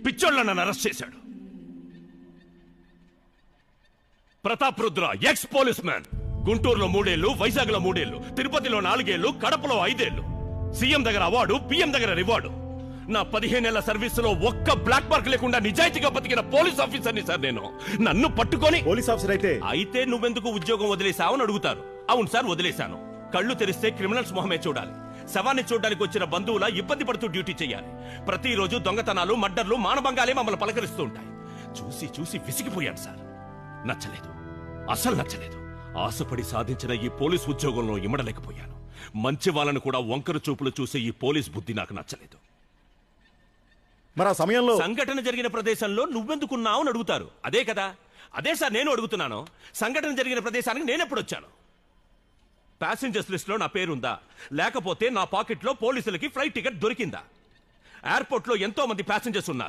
పిచ్చోళ్ళ నన్ను అరెస్ట్ చేశాడు. Pratap Rudra X police man, గుంటూరులో 3 ఏళ్లు, వైజాగ్లో 3 ఏళ్లు, తిరుపతిలో 4 ఏళ్లు, కడపలో 5 ఏళ్లు. సీఎం దగ్గర అవార్డు, పిఎం దగ్గర రివార్డు. నా 15 ఏళ్ల సర్వీసులో ఒక్క బ్లాక్ మార్క్ లేకుండా నిజాయితీగా బతికిన పోలీస్ ఆఫీసర్ని సార్ నేను. నన్ను పట్టుకొని పోలీస్ ఆఫీసర్ అయితే నువ్వెందుకు ఉద్యోగం వదిలేసావని అడుగుతారు. అవును సార్, వదిలేశాను. కళ్ళు తెరిస్తే క్రిమినల్స్ మొహమే చూడాలి. శవాన్ని చూడడానికి వచ్చిన బంధువుల ఇబ్బంది పడుతూ డ్యూటీ చేయాలి. ప్రతిరోజు దొంగతనాలు, మర్డర్లు, మానభంగాలే మమ్మల్ని పలకరిస్తూ ఉంటాయి. చూసి చూసి విసిగిపోయాను సార్. నచ్చలేదు, అసలు నచ్చలేదు. ఆశపడి సాధించిన ఈ పోలీస్ ఉద్యోగంలో ఇమడలేకపోయాను. మంచి వాళ్ళను కూడా వంకరు చూపులు చూసే ఈ పోలీస్ బుద్ధి నాకు నచ్చలేదు. మరి ఆ సమయంలో సంఘటన జరిగిన ప్రదేశంలో నువ్వెందుకున్నావు అని అడుగుతారు. అదే కదా, అదే సార్ నేను అడుగుతున్నాను. సంఘటన జరిగిన ప్రదేశానికి నేనెప్పుడు వచ్చాను? ప్యాసింజర్స్ లిస్ట్ లో నా పేరుందా? లేకపోతే నా పాకెట్లో పోలీసులకి ఫ్లైట్ టికెట్ దొరికిందా? ఎయిర్పోర్ట్ లో ఎంతో మంది ప్యాసింజర్స్ ఉన్నారు.